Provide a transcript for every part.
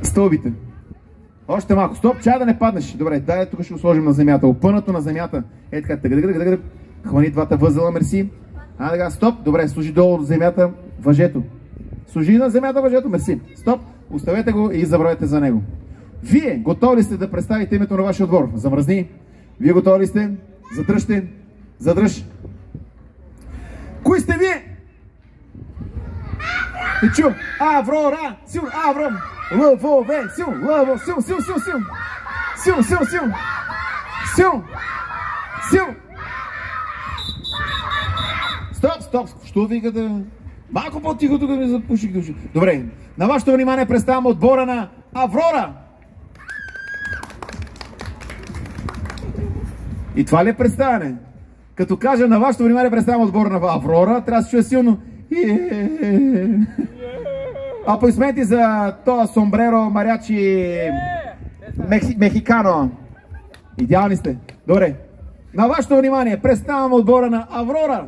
стълбите. Още малко. Стоп, чая да не паднеш. Добре, дай тук ще го сложим на земята. Опънато на земята. Е така, хвани двата възела, мерси. Така, стоп. Добре, служи долу земята въжето. Служи на земята въжето, мерси. Стоп, оставете го и забравете за него. Вие готови ли сте да представите името на вашия отбор? Замръзни. Вие готови ли сте? Задръжте. Задръж. Кои сте вие? Не чу. Аврора. Сил. Авром. Лъвове. Сил. Лъво. Сил. Сил. Сил. Сил. Сил. Сил. Сил. Сил. Сил. Стоп, стоп. Що викате? Малко по-тихо тук ми запуших души. Добре. На вашето внимание представям отбора на Аврора. И това ли е представяне? Като кажа на вашето внимание представям отбора на Аврора, трябва да се чуе силно. Аплодисменти за това сомбреро марячи мехикано. Идеални сте. Добре. На вашето внимание представям отбора на Аврора.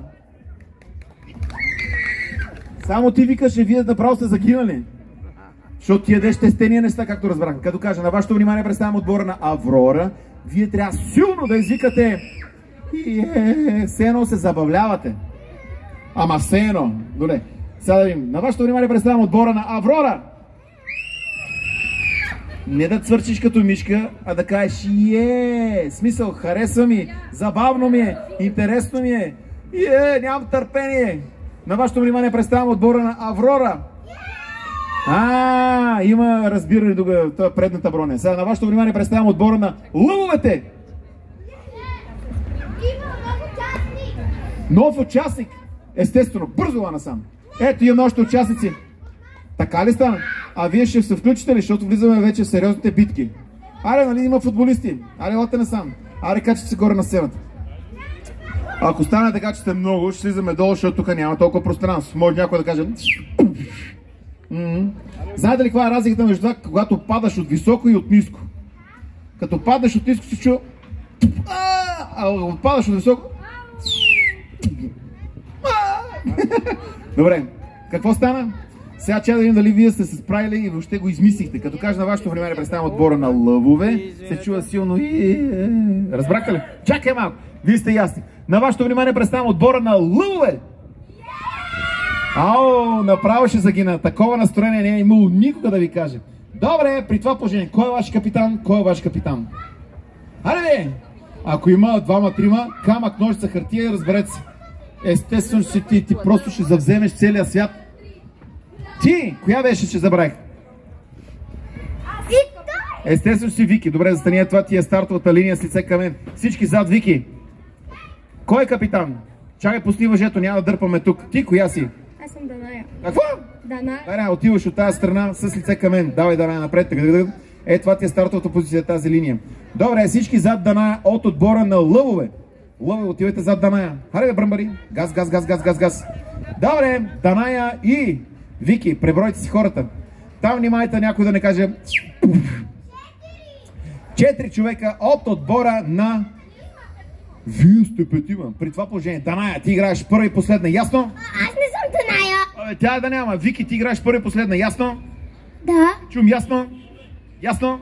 Само ти викаш, че вие направо сте загинали. Защото ти ядеш тестения неща, както разбрах. Като кажа, на вашето внимание представям отбора на Аврора. Вие трябва силно да извикате все едно се забавлявате. Ама все едно. Добре. Сега да видим. На вашето внимание представям отбора на Аврора. Не да цвърчиш като мишка, а да кажеш смисъл, харесва ми, забавно ми е, интересно ми е, нямам търпение. На вашето внимание представям отбора на Аврора. Има разбиране тук, това е предната броня. Сега на вашето внимание представям отбора на Лъвовете. Нов участник. Естествено, бързо насам. Ето имам още участници. Така ли стана? А вие ще се включите ли, защото влизаме вече в сериозните битки? Аре, нали има футболисти? Аре, лате насам. Аре, качате се горе на сцената. Ако стане така, че сте много, ще слизаме долу, защото тук няма толкова пространство. Може някой да каже... Знаете ли каква е разликата между това, когато падаш от високо и от ниско? Като падаш от ниско, се чува... А падаш от високо... Добре, какво стана? Сега че да видим дали вие сте се справили и въобще го измислихте. Като кажа на вашето внимание представям отбора на Лъвове, се чува силно Разбрахте ли? Чакай малко, вие сте ясни. На вашето внимание представям отбора на Лъвове. Направо ще загина. Такова настроение не е имало никога да ви кажа. Добре, при това положение, кой е ваш капитан? Кой е ваш капитан? Аре бе! Ако има двама-трима, камък, ножица, хартия, разберете се. Естествено, че ти просто ще завземеш целия свят. Ти! Коя беше, че забравих? Естествено, си Вики. Добре, застани, това ти е стартовата линия с лице към мен. Всички зад Вики. Кой е капитан? Чакай, пусни въжето, няма да дърпаме тук. Ти коя си? Аз съм Даная. Какво? Даная. Отиваш от тази страна с лице към мен. Давай, Даная, напред. Това ти е стартовата позиция, тази линия. Добре, всички зад Даная от отбора на Лъвове. Лъвове, отивайте зад Даная. Харе бе, бръмбари. Газ, газ, газ, газ, газ, газ. Добре, Даная и Вики, пребройте си хората. Там внимайте някой да не каже... 4 човека от отбора на... Вие сте петима. При това положение, Даная, ти играеш първа и последна, ясно? Аз не съм Даная. Тя е да няма. Вики, ти играеш първа и последна, ясно? Да. Чум, ясно? Ясно?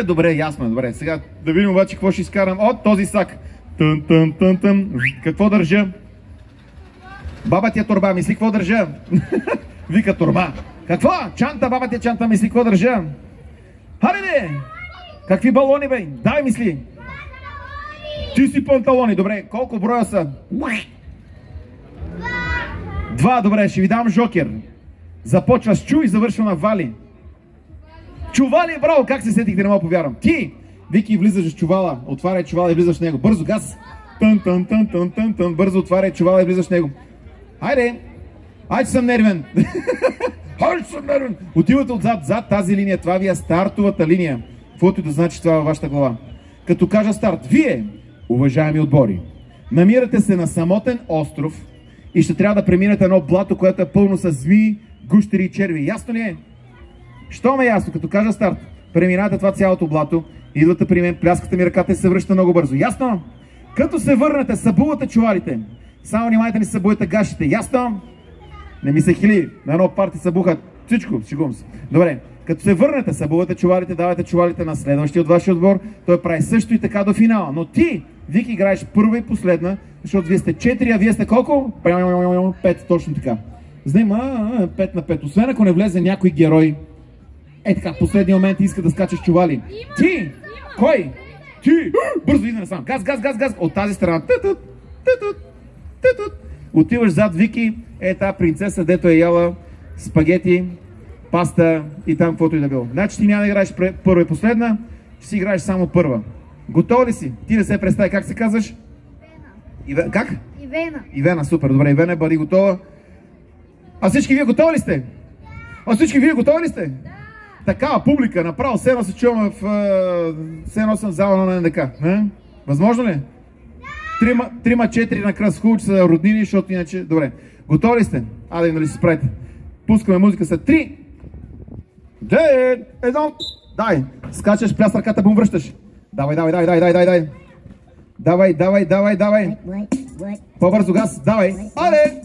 Добре, ясно, добре. Сега да видим обаче какво ще изкарам от този сак. Тън. Какво държа? Баба ти е торба, мисли какво държа? Вика торба. Какво? Чанта, баба ти е чанта, мисли какво държа? Харе бе! Какви балони бе? Дай мисли! Ти си панталони, добре. Колко броя са? 2, добре, ще ви дам жокер. Започва с Чу и завършва на Вали. Чували, браво, как се сетих да не мога повярвам. Ти, Вики, влизаш в чувала, отваряй чувала и влизаш в него. Бързо, газ. Тън. Бързо отваряй чувала и влизаш в него. Хайде, че съм нервен. Отивате отзад, зад тази линия, това ви е стартовата линия. Каквото и да значи това във вашата глава. Като кажа старт, вие, уважаеми отбори, намирате се на самотен остров и ще трябва да преминете едно блато, което е пълно с змии, гущери и черви. Ясно ли е? Що ме е ясно? Като кажа старт, преминате това цялото блато, идвате при мен, пляскате ми ръката и се връщате много бързо. Ясно? Като се върнете, събувате чувалите. Само внимайте, не събуете гашите. Ясно? Не ми се хили. На едно парти събуха всичко. Шегувам се. Добре. Като се върнете, събувате чувалите, давате чувалите на следващия от вашия отбор, той прави също и така до финала. Но ти, Вики, играеш първа и последна, защото вие сте 4, а вие сте колко? 5, точно така. Знайма 5 на 5. Освен ако не влезе някой герой, така, в последния момент иска да скачаш чували. Ти! Кой? Ти! Бързо иди насам. Газ, газ, газ, газ. От тази страна. Отиваш зад Вики, тази принцеса, дето е яла спагети, паста и там каквото и да било. Значи ти няма да играеш първа и последна, ще си играеш само първа. Готова ли си? Ти не се представи как се казваш? Ивена. Как? Ивена. Ивена, супер, добре. Ивена, бъди готова. А всички вие готови ли сте? А всички вие готови ли сте? Да. Такава публика, направо все едно се чуваме в все едно съм в зала на НДК. Възможно ли? Да. 3-4 на кръст, хубаво, че са роднини, защото иначе... Добре. Готови ли сте? Айде, нали се справите. Пускаме музика след 3, 2, 1. Дай! Скачаш, пляс ръката, бум връщаш. Давай, давай, давай, давай, давай, давай. Давай, давай, давай, давай. По-бързо газ, давай. Але!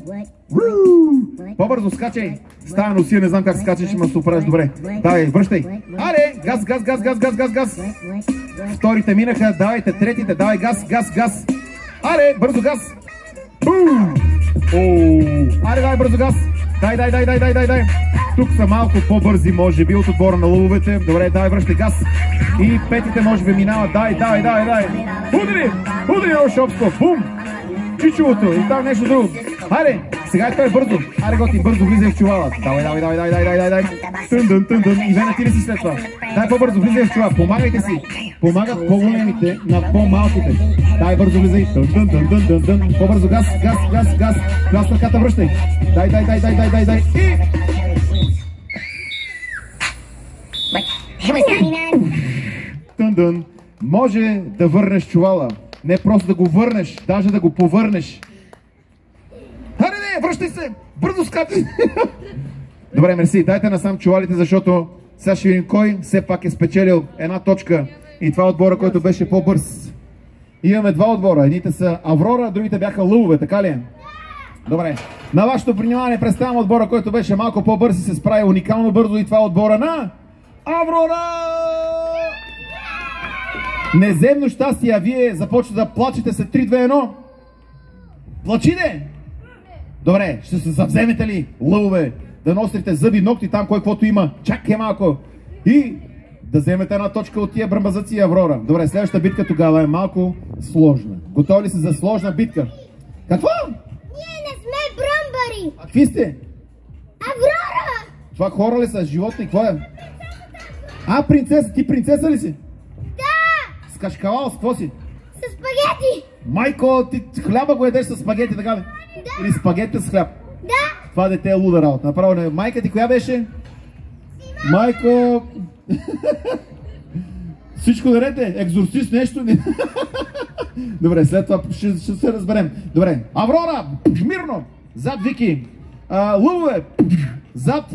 По-бързо скачай. Става носия, не знам как скачаш, ама се оправиш добре. Давай, връщай. Але! Газ, газ, газ, газ, газ, газ, газ. Вторите минаха, давайте, третите, давай, газ, газ, газ. Але, бързо газ. Бум! Але, давай, бързо газ. Дай, дай, дай, дай, дай, дай, дай. Тук са малко по-бързи, може би, от отбора на лъвовете. Добре, давай, връщай газ. И петите може би минават. Дай, давай, давай, давай. Удари! Удари, Рошопско. Бум! Чичовото. И там нещо друго. Хайде, сега е той бързо. Хайде, готи, бързо влизай в чувала. Давай, давай, давай, давай, давай, давай. Тъндън, тъндън. Ивена, ти ли си след това? Дай по-бързо, влизай в чувала. Помагайте си. Помагат по-големите на по-малките. Дай, бързо влизай. Тъндън, тъндън, тъндън. По-бързо газ, газ, газ, газ. Газ ръката връщай. Дай, дай, дай, дай, дай, дай, дай. И... Тъндън. Може да върнеш чувала. Не просто да го върнеш, даже да го повърнеш. Хайде, не, връщай се! Бързо скачай! Добре, мерси. Дайте насам чувалите, защото сега ще видим кой все пак е спечелил една точка. И това е отбора, който беше по-бърз. Имаме два отбора. Едните са Аврора, другите бяха лъвове, така ли е? Добре. На вашето внимание представям отбора, който беше малко по-бърз и се справи уникално бързо, и това е отбора на Аврора! Неземно щастие, а вие започвате да плачете след 3-2-1. Плачите! Добре, ще се завземете ли, лъвове, да носите зъби, ногти там, кой каквото има. Чакай малко. И да вземете една точка от тия бръмбазъци и Аврора. Добре, следващата битка тогава е малко сложна. Готови ли са за сложна битка? Какво? Ние не сме бръмбари. А какви сте? Аврора! Това хора ли са? Животни? Какво е? А, принцеса? Ти принцеса ли си? Да! С кашкавал, с какво си? С спагети. Майко, ти хляба го едеш с спагети, така ли? Да. Или спагети с хляб? Да. Това дете е луда работа. Направо не. Майка ти коя беше? Майко... Всичко наред е? Екзорцист нещо? Добре, след това ще се разберем. Добре. Аврора! Мирно! Зад Вики. Лъвове! Зад...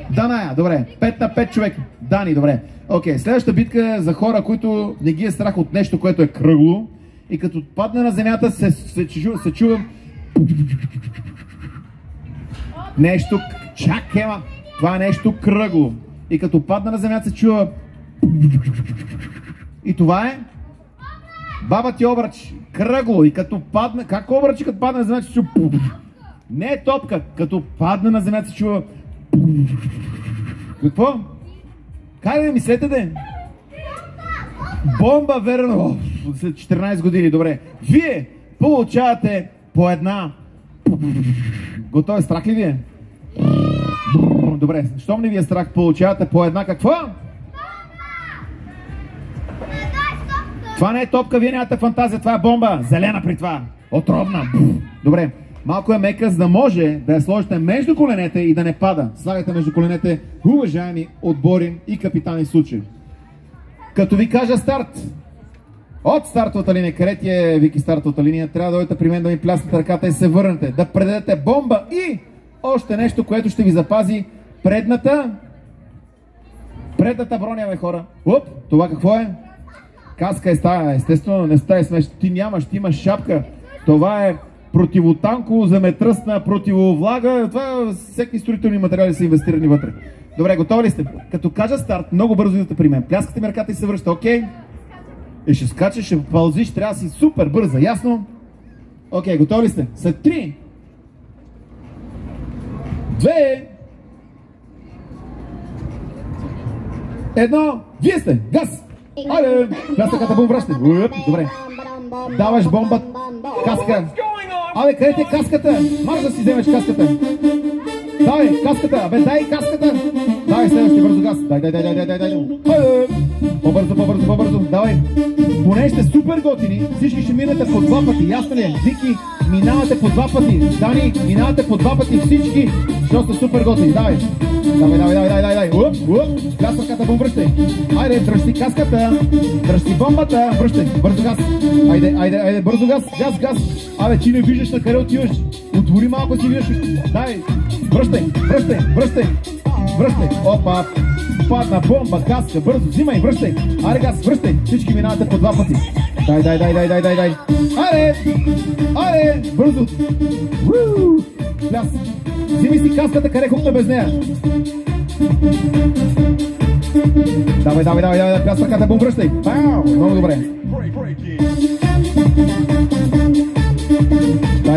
Даная. Добре. 5 на 5 човека. Дани, добре. Окей, следващата битка е за хора, които не ги е страх от нещо, което е кръгло. И като падне на земята се чува... Нещо... Чакай, ма! Това е нещо кръгло. И като падне на земята се чува... И това е... Баба ти обръч. Кръгло. И като падне... Как обръчи като падне на земята се чува... Не е топка. Като падне на земята се чува... Какво? Как да мислете, де? Бомба, верно. След 14 години, добре. Вие получавате по една... Готови, страх ли ви е? Добре, щом не ви е страх, получавате по една какво? Това не е топка, вие нямате фантазия, това е бомба. Зелена при това. Отровна. Добре, малко е мека, за да може да я сложите между коленете и да не пада. Слагайте между коленете, уважаеми отбори и капитани в случай. Като ви кажа старт, от стартовата линия, където е Вики стартовата линия, трябва да дойдете при мен да ми пляснете ръката и се върнете, да предадете бомба и още нещо, което ще ви запази предната броня, бе, хора. Оп, това какво е? Каска е стая, естествено не стая смеш, ти нямаш, ти имаш шапка. Това е противотанково, земетръсна, противовлага, това всеки строителни материали са инвестирани вътре. Добре, готови ли сте? Като кажа старт, много бързо идвате при мен. Пляскате ми ръката и се връща, окей? И ще скачаш, ще пълзиш, трябва да си супер бърза, ясно? Окей, готови ли сте? След 3, 2, 1, вие сте! Газ! Айде! Плясъката бум връща. Добре. Даваш бомба, каска. Абе, къде те каската? Марш да си вземеш каската. Давай, каската. Абе, дай каската. Давай, следващия бързо газ. Дай. По-бързо. Давай. Поне сте супер готини. Всички ще минете по 2 пъти. Ясно ли е? Вики, минавате по 2 пъти. Дани, минавате по 2 пъти всички. Защото сте супер готини. Давай. Каската бум връщай. Айде, дръжти каската. Дръжти бомбата. Връщай. Бързо газ. Айде, бързо газ. Газ. Абе, ти не виждаш на къде отиваш. Отвори малко си виждаш. Дай. Връщай. Опа. Падна бомба, каска, бързо, взимай, връщай. Аре, газ, връщай. Всички минавате по 2 пъти. Дай. Аре, бързо. Пляс. Взимай си каската, къде хукна без нея. Давай, плясъката, бум, връщай. Много добре.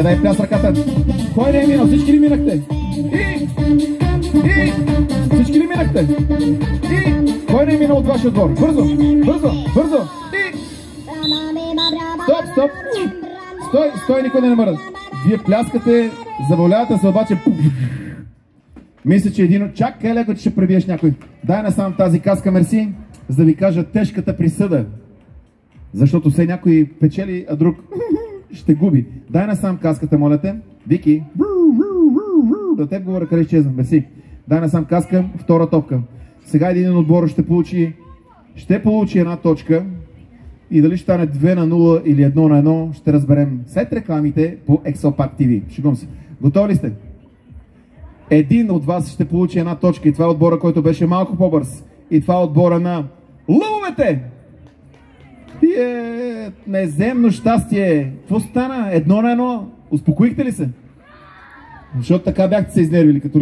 Дай, пляс ръката. Кой не е минал? Всички ли минахте? Всички ли минахте? Кой не е минал от вашия отбор? Бързо! Стоп! Никой не намърда. Вие пляскате, забавлявате се, обаче... Мисля, че един от... Чакай леко, че ще пребиеш някой. Дай насам тази каска, мерси, за да ви кажа тежката присъда. Защото все някой печели, а друг ще губи. Дай насам каската, моля те. Вики. Да теб говоря, къде изчезвам. Мерси. Дай насам каска, втора топка. Сега един отбор ще получи 1 точка и дали ще стане 2-0 или 1-1 ще разберем след рекламите по Exopack TV. Шегувам се. Готови ли сте? Един от вас ще получи 1 точка и това е отбора, който беше малко по-бърз. И това е отбора на лъвовете! Неземно щастие! Какво стана? 1-1? Успокоихте ли се? Защото така бяхте се изнервили като